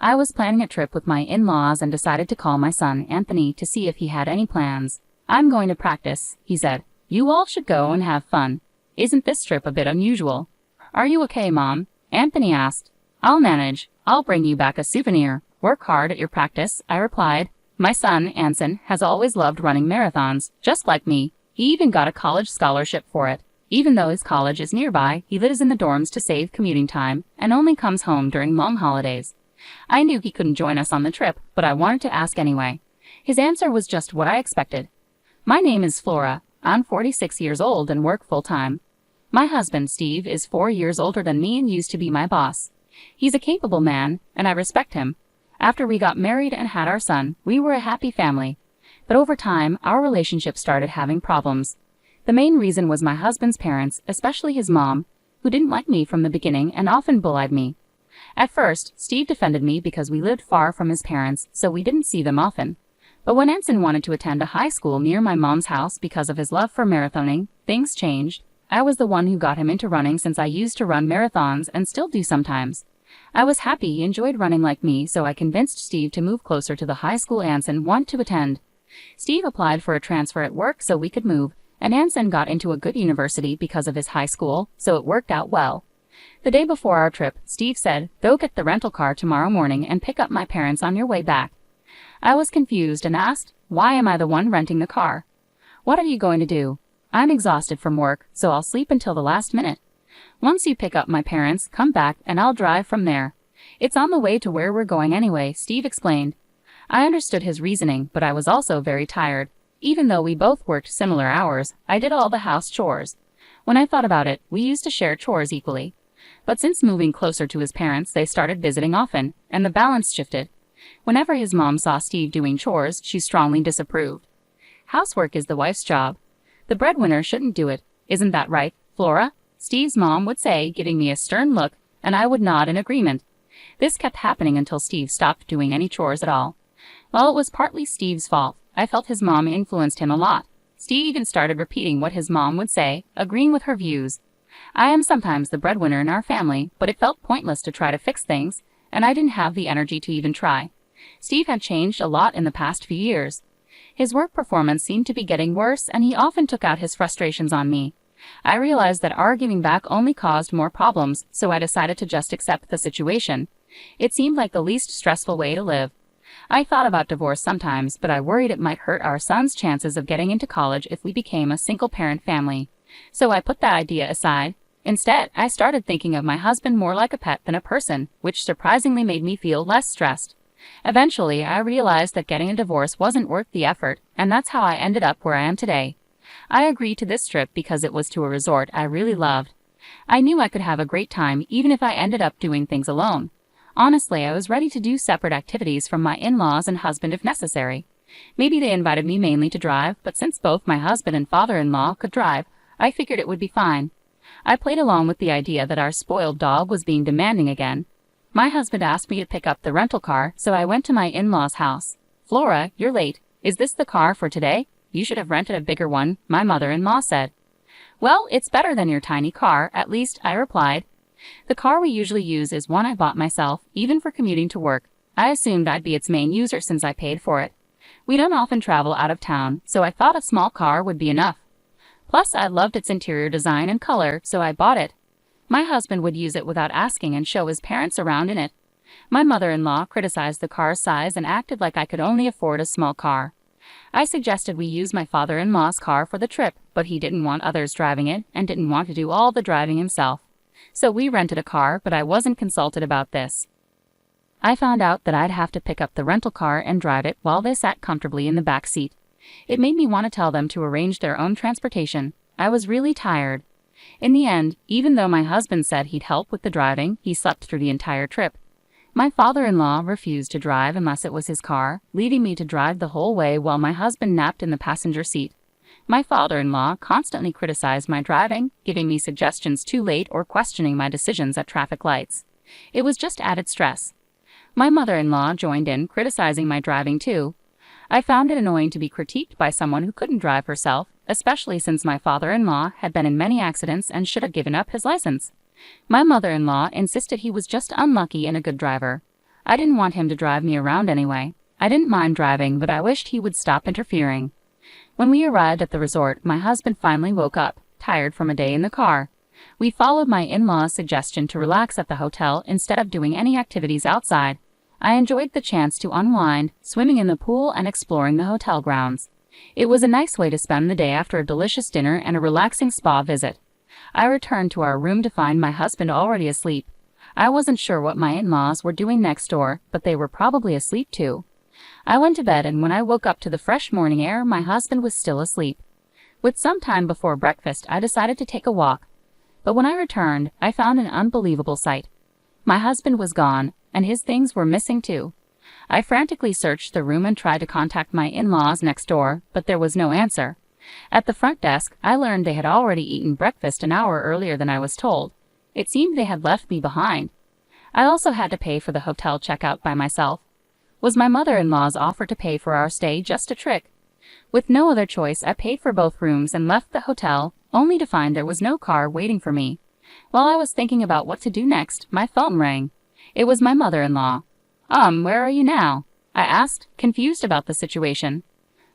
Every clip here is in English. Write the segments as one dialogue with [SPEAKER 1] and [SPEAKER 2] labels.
[SPEAKER 1] I was planning a trip with my in-laws and decided to call my son, Anthony, to see if he had any plans. "I'm going to practice," he said. "You all should go and have fun. Isn't this trip a bit unusual?" "Are you okay, Mom?" Anthony asked. "I'll manage. I'll bring you back a souvenir. Work hard at your practice," I replied. My son, Anson, has always loved running marathons, just like me. He even got a college scholarship for it. Even though his college is nearby, he lives in the dorms to save commuting time and only comes home during long holidays. I knew he couldn't join us on the trip, but I wanted to ask anyway. His answer was just what I expected. "My name is Flora. I'm 46 years old and work full-time. My husband, Steve, is 4 years older than me and used to be my boss. He's a capable man, and I respect him. After we got married and had our son, we were a happy family. But over time, our relationship started having problems. The main reason was my husband's parents, especially his mom, who didn't like me from the beginning and often bullied me. At first, Steve defended me because we lived far from his parents, so we didn't see them often. But when Anson wanted to attend a high school near my mom's house because of his love for marathoning, things changed. I was the one who got him into running since I used to run marathons and still do sometimes. I was happy he enjoyed running like me, so I convinced Steve to move closer to the high school Anson wanted to attend. Steve applied for a transfer at work so we could move, and Anson got into a good university because of his high school, so it worked out well. The day before our trip, Steve said, "Go get the rental car tomorrow morning and pick up my parents on your way back." I was confused and asked, "Why am I the one renting the car?" "What are you going to do?" "I'm exhausted from work, so I'll sleep until the last minute. Once you pick up my parents, come back and I'll drive from there. It's on the way to where we're going anyway," Steve explained. I understood his reasoning, but I was also very tired. Even though we both worked similar hours, I did all the house chores. When I thought about it, we used to share chores equally. But since moving closer to his parents, they started visiting often, and the balance shifted. Whenever his mom saw Steve doing chores, she strongly disapproved. "Housework is the wife's job. The breadwinner shouldn't do it. Isn't that right, Flora?" Steve's mom would say, giving me a stern look, and I would nod in agreement. This kept happening until Steve stopped doing any chores at all. While it was partly Steve's fault, I felt his mom influenced him a lot. Steve even started repeating what his mom would say, agreeing with her views. I am sometimes the breadwinner in our family, but it felt pointless to try to fix things, and I didn't have the energy to even try. Steve had changed a lot in the past few years. His work performance seemed to be getting worse, and he often took out his frustrations on me. I realized that arguing back only caused more problems, so I decided to just accept the situation. It seemed like the least stressful way to live. I thought about divorce sometimes, but I worried it might hurt our son's chances of getting into college if we became a single-parent family. So I put that idea aside. Instead, I started thinking of my husband more like a pet than a person, which surprisingly made me feel less stressed. Eventually, I realized that getting a divorce wasn't worth the effort, and that's how I ended up where I am today. I agreed to this trip because it was to a resort I really loved. I knew I could have a great time even if I ended up doing things alone. Honestly, I was ready to do separate activities from my in-laws and husband if necessary. Maybe they invited me mainly to drive, but since both my husband and father-in-law could drive, I figured it would be fine. I played along with the idea that our spoiled dog was being demanding again. My husband asked me to pick up the rental car, so I went to my in-laws' house. "Flora, you're late. Is this the car for today? You should have rented a bigger one," my mother-in-law said. "Well, it's better than your tiny car, at least," I replied. "The car we usually use is one I bought myself, even for commuting to work. I assumed I'd be its main user since I paid for it. We don't often travel out of town, so I thought a small car would be enough. Plus, I loved its interior design and color, so I bought it. My husband would use it without asking and show his parents around in it. My mother-in-law criticized the car's size and acted like I could only afford a small car. I suggested we use my father-in-law's car for the trip, but he didn't want others driving it and didn't want to do all the driving himself. So we rented a car, but I wasn't consulted about this. I found out that I'd have to pick up the rental car and drive it while they sat comfortably in the back seat. It made me want to tell them to arrange their own transportation. I was really tired. In the end, even though my husband said he'd help with the driving, he slept through the entire trip. My father-in-law refused to drive unless it was his car, leaving me to drive the whole way while my husband napped in the passenger seat. My father-in-law constantly criticized my driving, giving me suggestions too late or questioning my decisions at traffic lights. It was just added stress. My mother-in-law joined in, criticizing my driving too. I found it annoying to be critiqued by someone who couldn't drive herself, especially since my father-in-law had been in many accidents and should have given up his license. My mother-in-law insisted he was just unlucky and a good driver. I didn't want him to drive me around anyway. I didn't mind driving, but I wished he would stop interfering. When we arrived at the resort, my husband finally woke up, tired from a day in the car. We followed my in-laws' suggestion to relax at the hotel instead of doing any activities outside. I enjoyed the chance to unwind, swimming in the pool and exploring the hotel grounds. It was a nice way to spend the day after a delicious dinner and a relaxing spa visit. I returned to our room to find my husband already asleep. I wasn't sure what my in-laws were doing next door, but they were probably asleep too. I went to bed, and when I woke up to the fresh morning air, my husband was still asleep. With some time before breakfast, I decided to take a walk. But when I returned, I found an unbelievable sight. My husband was gone, and his things were missing too. I frantically searched the room and tried to contact my in-laws next door, but there was no answer. At the front desk, I learned they had already eaten breakfast an hour earlier than I was told. It seemed they had left me behind. I also had to pay for the hotel checkout by myself. Was my mother-in-law's offer to pay for our stay just a trick? With no other choice, I paid for both rooms and left the hotel, only to find there was no car waiting for me. While I was thinking about what to do next, my phone rang. It was my mother-in-law. Where are you now?" I asked, confused about the situation.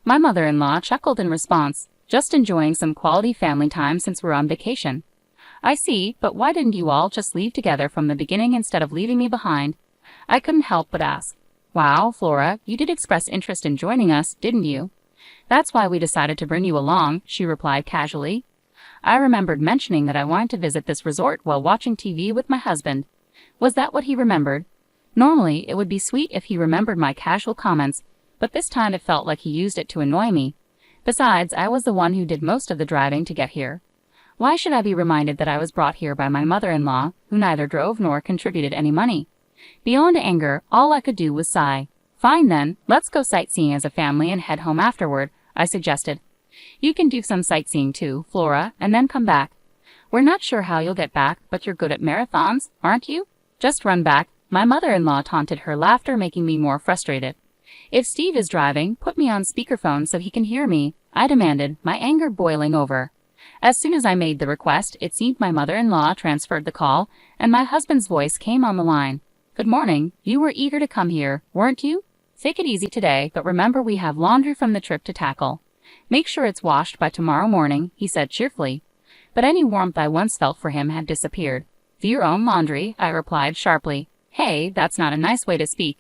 [SPEAKER 1] My mother-in-law chuckled in response, "Just enjoying some quality family time since we're on vacation." "I see, but why didn't you all just leave together from the beginning instead of leaving me behind?" I couldn't help but ask. "Wow, Flora, you did express interest in joining us, didn't you?" "That's why we decided to bring you along," she replied casually. I remembered mentioning that I wanted to visit this resort while watching TV with my husband. Was that what he remembered? Normally, it would be sweet if he remembered my casual comments, but this time it felt like he used it to annoy me. Besides, I was the one who did most of the driving to get here. Why should I be reminded that I was brought here by my mother-in-law, who neither drove nor contributed any money? Beyond anger, all I could do was sigh. "Fine then, let's go sightseeing as a family and head home afterward," I suggested. "You can do some sightseeing too, Flora, and then come back. We're not sure how you'll get back, but you're good at marathons, aren't you? Just run back." My mother-in-law taunted, her laughter making me more frustrated. "If Steve is driving, put me on speakerphone so he can hear me," I demanded, my anger boiling over. As soon as I made the request, it seemed my mother-in-law transferred the call, and my husband's voice came on the line. "Good morning. You were eager to come here, weren't you? Take it easy today, but remember we have laundry from the trip to tackle. Make sure it's washed by tomorrow morning," he said cheerfully. But any warmth I once felt for him had disappeared. "Do your own laundry," I replied sharply. "Hey, that's not a nice way to speak.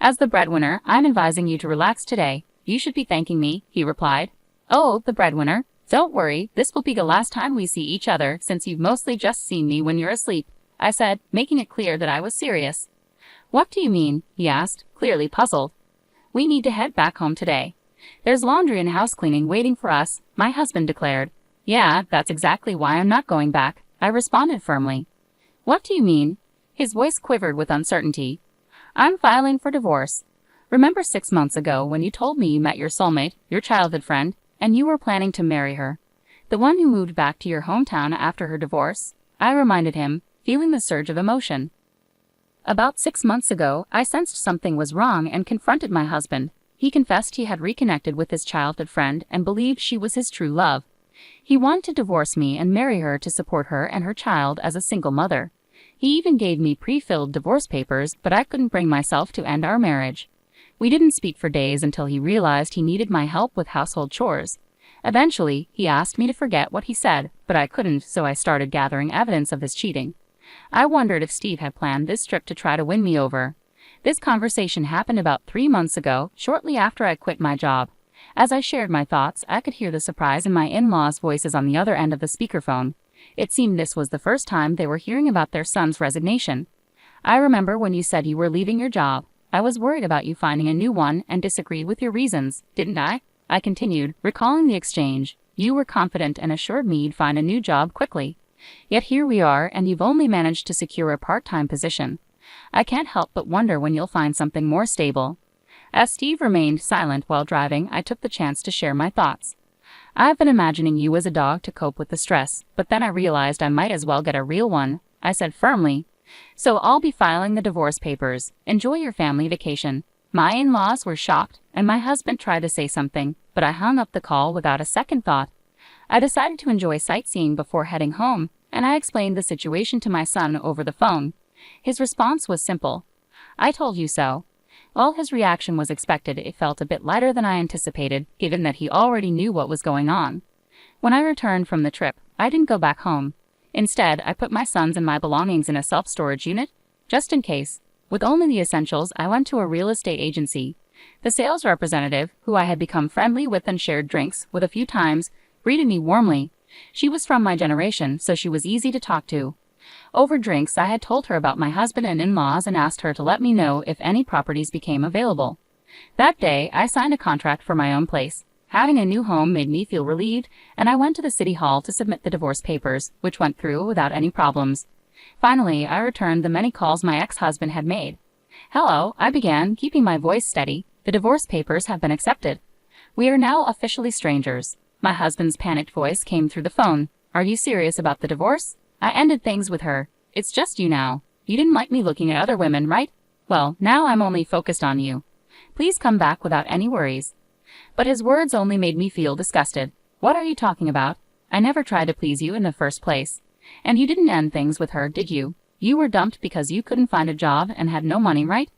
[SPEAKER 1] As the breadwinner, I'm advising you to relax today. You should be thanking me," he replied. "Oh, the breadwinner? Don't worry, this will be the last time we see each other since you've mostly just seen me when you're asleep," I said, making it clear that I was serious. "What do you mean?" he asked, clearly puzzled. "We need to head back home today. There's laundry and house cleaning waiting for us," my husband declared. "Yeah, that's exactly why I'm not going back," I responded firmly. "What do you mean?" His voice quivered with uncertainty. "I'm filing for divorce. Remember 6 months ago when you told me you met your soulmate, your childhood friend, and you were planning to marry her? The one who moved back to your hometown after her divorce?" I reminded him, feeling the surge of emotion. About 6 months ago, I sensed something was wrong and confronted my husband. He confessed he had reconnected with his childhood friend and believed she was his true love. He wanted to divorce me and marry her to support her and her child as a single mother. He even gave me pre-filled divorce papers, but I couldn't bring myself to end our marriage. We didn't speak for days until he realized he needed my help with household chores. Eventually, he asked me to forget what he said, but I couldn't, so I started gathering evidence of his cheating. I wondered if Steve had planned this trip to try to win me over. This conversation happened about 3 months ago, shortly after I quit my job. As I shared my thoughts, I could hear the surprise in my in-laws' voices on the other end of the speakerphone. It seemed this was the first time they were hearing about their son's resignation. "I remember when you said you were leaving your job. I was worried about you finding a new one and disagreed with your reasons, didn't I?" I continued, recalling the exchange. "You were confident and assured me you'd find a new job quickly. Yet here we are, and you've only managed to secure a part-time position. I can't help but wonder when you'll find something more stable." As Steve remained silent while driving, I took the chance to share my thoughts. "I've been imagining you as a dog to cope with the stress, but then I realized I might as well get a real one," I said firmly. "So I'll be filing the divorce papers. Enjoy your family vacation." My in-laws were shocked, and my husband tried to say something, but I hung up the call without a second thought. I decided to enjoy sightseeing before heading home, and I explained the situation to my son over the phone. His response was simple. I told you so. While his reaction was expected, it felt a bit lighter than I anticipated, given that he already knew what was going on. When I returned from the trip, I didn't go back home. Instead, I put my sons and my belongings in a self-storage unit, just in case. With only the essentials, I went to a real estate agency. The sales representative, who I had become friendly with and shared drinks with a few times, greeted me warmly. She was from my generation, so she was easy to talk to. Over drinks, I had told her about my husband and in-laws and asked her to let me know if any properties became available. That day, I signed a contract for my own place. Having a new home made me feel relieved, and I went to the city hall to submit the divorce papers, which went through without any problems. Finally, I returned the many calls my ex-husband had made. "Hello," I began, keeping my voice steady. "The divorce papers have been accepted. We are now officially strangers." My husband's panicked voice came through the phone. "Are you serious about the divorce?" I ended things with her. "It's just you now. You didn't like me looking at other women, right? Well, now I'm only focused on you. Please come back without any worries." But his words only made me feel disgusted. "What are you talking about? I never tried to please you in the first place. And you didn't end things with her, did you? You were dumped because you couldn't find a job and had no money, right?"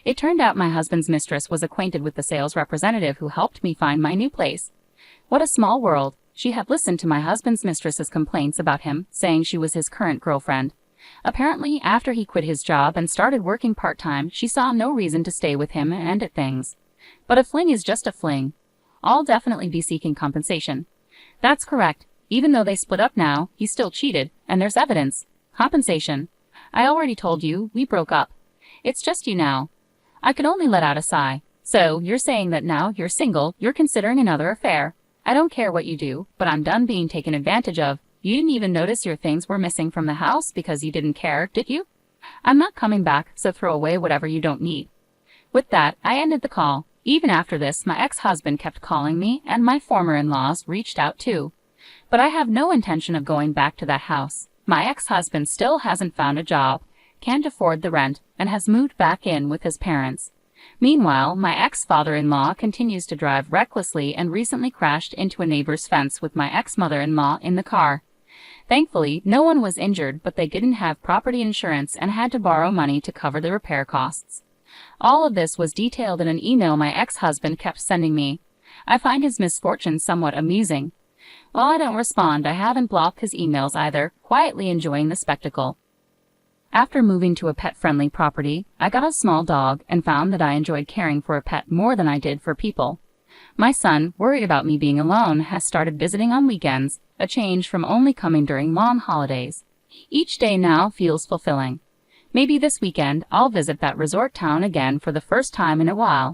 [SPEAKER 1] It turned out my husband's mistress was acquainted with the sales representative who helped me find my new place. What a small world. She had listened to my husband's mistress's complaints about him, saying she was his current girlfriend. Apparently, after he quit his job and started working part-time, she saw no reason to stay with him and ended things. But a fling is just a fling. I'll definitely be seeking compensation. That's correct. Even though they split up now, he still cheated, and there's evidence. Compensation. I already told you, we broke up. It's just you now. I could only let out a sigh. So, you're saying that now you're single, you're considering another affair. I don't care what you do, but I'm done being taken advantage of. You didn't even notice your things were missing from the house because you didn't care, did you? I'm not coming back, so throw away whatever you don't need. With that, I ended the call. Even after this, my ex-husband kept calling me, and my former in-laws reached out too. But I have no intention of going back to that house. My ex-husband still hasn't found a job, can't afford the rent, and has moved back in with his parents. Meanwhile, my ex-father-in-law continues to drive recklessly and recently crashed into a neighbor's fence with my ex-mother-in-law in the car. Thankfully, no one was injured, but they didn't have property insurance and had to borrow money to cover the repair costs. All of this was detailed in an email my ex-husband kept sending me. I find his misfortune somewhat amusing. While I don't respond, I haven't blocked his emails either, quietly enjoying the spectacle. After moving to a pet-friendly property, I got a small dog and found that I enjoyed caring for a pet more than I did for people. My son, worried about me being alone, has started visiting on weekends, a change from only coming during long holidays. Each day now feels fulfilling. Maybe this weekend I'll visit that resort town again for the first time in a while.